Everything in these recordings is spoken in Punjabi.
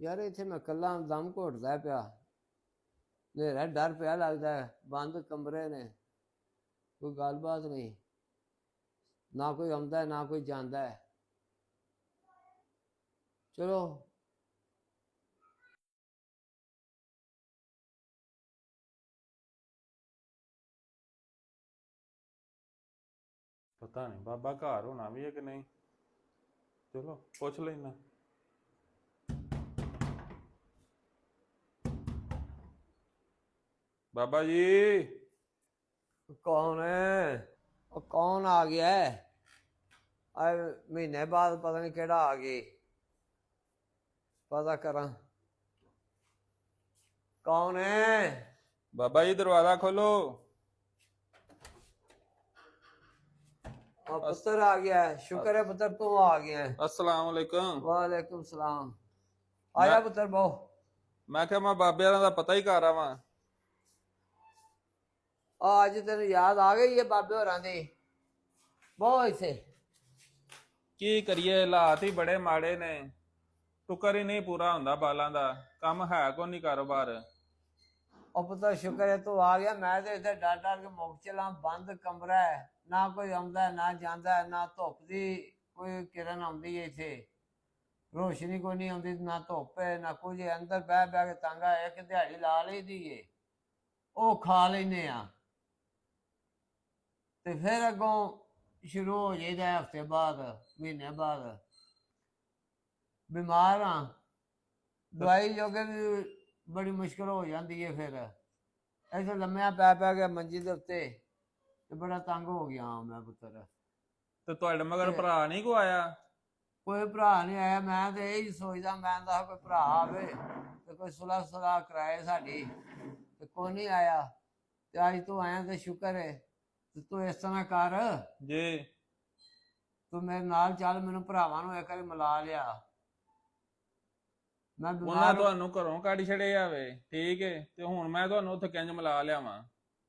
ਯਾਰ ਇੱਥੇ ਮੈਂ ਇਕੱਲਾ ਦਮ ਘੋਟਦਾ ਪਿਆ, ਹਨੇਰਾ ਡਰ ਪਿਆ ਲੱਗਦਾ, ਬੰਦ ਕਮਰੇ ਨੇ, ਕੋਈ ਗੱਲਬਾਤ ਨਹੀਂ, ਨਾ ਕੋਈ ਆਉਂਦਾ ਨਾ ਕੋਈ ਜਾਂਦਾ। ਚਲੋ ਪਤਾ ਨਹੀਂ ਬਾਬਾ ਘਰ ਹੋਣਾ ਵੀ ਹੈ ਕਿ ਨਹੀਂ। ਚਲੋ ਪੁੱਛ ਲੈਣਾ। ਬਾਬਾ ਜੀ। कौन है? ਉਹ ਕੌਣ ਆ ਗਿਆ ਹੈ? ਆ ਮਹੀਨੇ ਬਾਅਦ ਪਤਾ ਨਹੀਂ ਕਿਹੜਾ ਆ ਗਈ, ਪਤਾ ਕਰਾਂ ਕੌਣ ਹੈ। ਬਾਬਾ ਜੀ ਦਰਵਾਜ਼ਾ ਖੋਲੋ। ਉਹ ਪੁੱਤਰ ਆ ਗਿਆ ਹੈ, ਸ਼ੁਕਰ ਹੈ ਪੁੱਤਰ ਤੂੰ ਆ ਗਿਆ ਹੈ। अस्सलाम वालेकुम। ਵਾਲੇਕੁਮ ਸਲਾਮ। ਆਇਆ ਪੁੱਤਰ ਬਹੁ। ਮੈਂ ਕਿਹਾ ਮੈਂ ਬਾਬਿਆਂ ਦਾ ਪਤਾ ਹੀ ਕਰ ਆਵਾਂ। ਅੱਜ ਤੈਨੂੰ ਯਾਦ ਆ ਗਈ ਹੈ ਬਾਬੇ ਹੋਰਾਂ ਦੀ? ਬਹੁ ਇੱਥੇ। ਕੀ ਕਰੀਏ, ਹਾਲਾਤ ਹੀ ਬੜੇ ਮਾੜੇ ਨੇ, ਟੁਕਰ ਹੀ ਨਹੀਂ ਪੂਰਾ ਹੁੰਦਾ ਬਾਲਾਂ ਦਾ, ਕੰਮ ਹੈ ਕੋ ਨਹੀਂ ਕਾਰੋਬਾਰ। ਉਹ ਪੁੱਤਰ ਸ਼ੁਕਰ ਹੈ ਤੂੰ ਆ ਗਿਆ, ਮੈਂ ਤੇ ਇੱਥੇ ਡਰ ਡਰ ਕੇ ਮੁੱਕ ਚਲਾਂ, ਬੰਦ ਕਮਰਾ ਹੈ, ਨਾ ਕੋਈ ਆਉਂਦਾ ਨਾ ਜਾਂਦਾ, ਨਾ ਧੁੱਪ ਦੀ ਕੋਈ ਕਿਰਨ ਆਉਂਦੀ ਹੈ ਇੱਥੇ, ਰੋਸ਼ਨੀ ਕੋਈ ਨਹੀਂ ਆਉਂਦੀ, ਨਾ ਧੁੱਪ ਹੈ ਨਾ ਕੁਝ, ਅੰਦਰ ਬਹਿ ਬਹਿ ਕੇ ਤੰਗ ਆ। ਇੱਕ ਦਿਹਾੜੀ ਲਾ ਲਈ ਦੀ ਏ, ਉਹ ਖਾ ਲੈਨੇ ਆ ਤੇ ਫਿਰ ਅੱਗੋਂ ਸ਼ੁਰੂ ਹੋ ਜਾਈਦਾ ਹਫ਼ਤੇ ਬਾਅਦ, ਮਹੀਨੇ ਬਾਅਦ। ਬਿਮਾਰ ਹਾਂ, ਦਵਾਈ ਜੋਗੇ ਵੀ ਬੜੀ ਮੁਸ਼ਕਿਲ ਹੋ ਜਾਂਦੀ ਹੈ। ਫਿਰ ਇੱਥੇ ਲੰਮਿਆ ਪੈ ਪੈ ਗਿਆ ਮੰਜੀ ਦੇ ਉੱਤੇ ਤੇ ਬੜਾ ਤੰਗ ਹੋ ਗਿਆ ਮੈਂ ਪੁੱਤਰ। ਤੇ ਤੁਹਾਡੇ ਮਗਰ ਭਰਾ ਨਹੀਂ ਕੋ ਆਇਆ? ਕੋਈ ਭਰਾ ਨਹੀਂ ਆਇਆ, ਮੈਂ ਤੇ ਇਹੀ ਸੋਚਦਾ, ਮੈਂ ਤਾਂ ਕੋਈ ਭਰਾ ਆਵੇ ਤੇ ਕੋਈ ਸੁਲਾਹ ਸਲਾਹ ਕਰਾਏ ਸਾਡੀ, ਤੇ ਕੋਈ ਨਹੀਂ ਆਇਆ। ਤੇ ਅੱਜ ਤੂੰ ਆਇਆ ਤੇ ਸ਼ੁਕਰ ਹੈ। ਤੇ ਤੂੰ ਇਸ ਤਰ੍ਹਾਂ ਕਰ ਜੀ, ਤੂੰ ਮੇਰੇ ਨਾਲ ਚੱਲ, ਮੈਨੂੰ ਭਰਾਵਾਂ ਨੂੰ ਇੱਕ ਵਾਰੀ ਮਿਲਾ ਲਿਆ। ਮੈਂ ਉਹਨਾਂ ਬਿਮਾਰ ਤੁਹਾਨੂੰ ਘਰੋਂ ਕੱਢ ਛੜੇ ਜਾਵੇ, ਠੀਕ ਹੈ, ਤੇ ਹੁਣ ਮੈਂ ਤੁਹਾਨੂੰ ਉੱਥੇ ਕਿੰਜ ਮਿਲਾ ਲਿਆਵਾਂ?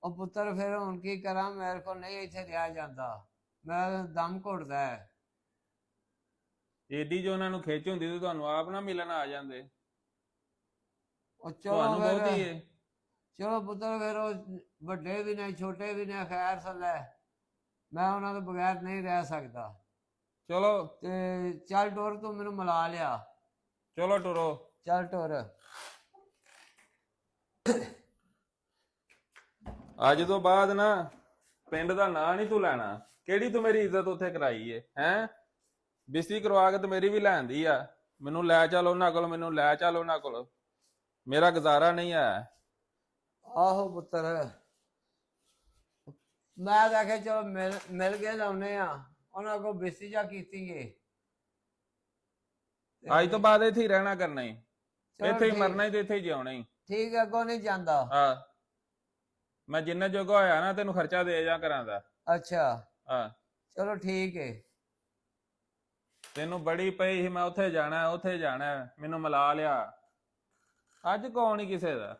ਉਹ ਪੁੱਤਰ ਫਿਰ ਹੁਣ ਕੀ ਕਰਾਂ, ਮੇਰੇ ਕੋਲ ਨਹੀਂ ਇੱਥੇ ਰਿਹਾ ਜਾਂਦਾ, ਮੈਂ ਦਮ ਘੁੱਟਦਾ ਹੈ। ਏਡੀ ਜੋ ਉਹਨਾਂ ਨੂੰ ਖਿੱਚ ਹੁੰਦੀ ਤੇ ਤੁਹਾਨੂੰ ਆਪ ਨਾ ਮਿਲਣ ਆ ਜਾਂਦੇ। ਉਹ ਚਲੋ ਤੁਹਾਨੂੰ ਬਹੁਤੀ ਫਿਰ, ਏ। ਚਲੋ ਪੁੱਤਰ ਫਿਰ ਉਹ ਵੱਡੇ ਵੀ ਨੇ ਛੋਟੇ ਵੀ ਨੇ, ਖੈਰ ਸੱਲੇ, ਮੈਂ ਉਹਨਾਂ ਤੋਂ ਬਗੈਰ ਨਹੀਂ ਰਹਿ ਸਕਦਾ। ਚਲੋ ਤੇ ਚੱਲ ਟੁਰ, ਤੂੰ ਮੈਨੂੰ ਮਿਲਾ ਲਿਆ, ਚਲੋ ਟੁਰੋ। ਚੱਲ ਟੁਰ। ਅੱਜ ਤੋਂ ਬਾਅਦ ਨਾ ਪਿੰਡ ਦਾ ਨਾਂ ਨਹੀਂ ਤੂੰ ਲੈਣਾ। ਕਿਹੜੀ ਤੂੰ ਮੇਰੀ ਇੱਜ਼ਤ ਉੱਥੇ ਕਰਾਈ ਏ ਹੈਂ? ਬਿਸਤੀ ਕਰਵਾ ਕੇ ਤੇ ਮੇਰੀ ਵੀ ਲੈਂਦੀ ਆ, ਮੈਨੂੰ ਲੈ ਚੱਲ ਉਹਨਾਂ ਕੋਲ, ਮੈਨੂੰ ਲੈ ਚੱਲ ਉਹਨਾਂ ਕੋਲ, ਮੇਰਾ ਗੁਜ਼ਾਰਾ ਨਹੀਂ ਹੈ। ਆਹੋ ਪੁੱਤਰ, ਮੈਂ ਤਾਂ ਆਖਿਆ ਚਲੋ ਮਿਲ ਕੇ ਲਾਉਨੇ ਆ, ਉਹਨਾਂ ਕੋਲ ਬੇਸੀ ਜਾ ਕੀਤੀ ਏ। ਅੱਜ ਤੋਂ ਬਾਅਦ ਇੱਥੇ ਹੀ ਰਹਿਣਾ ਕਰਨਾ ਹੀ, ਚਲੋ ਇੱਥੇ ਹੀ ਠੀਕ- ਮਰਨਾ ਹੀ ਤੇ ਇੱਥੇ ਹੀ ਜਿਉਣਾ ਹੀ। ਠੀਕ ਹੈ, ਅੱਗੋਂ ਨਹੀਂ ਜਾਂਦਾ। ਹਾਂ, ਮੈਂ ਜਿੰਨਾ ਜੋਗਾ ਹੋਇਆ ਨਾ ਤੈਨੂੰ ਖਰਚਾ ਦੇ ਜਾ ਕਰਾਂ ਦਾ। ਅੱਛਾ ਹਾਂ, ਚਲੋ ਠੀਕ ਹੈ। ਤੈਨੂੰ ਬੜੀ ਪਈ ਸੀ ਮੈਂ ਉੱਥੇ ਜਾਣਾ ਉੱਥੇ ਜਾਣਾ, ਮੈਨੂੰ ਮਿਲਾ ਲਿਆ। ਅੱਜ ਕੌਣ ਹੀ ਕਿਸੇ ਦਾ।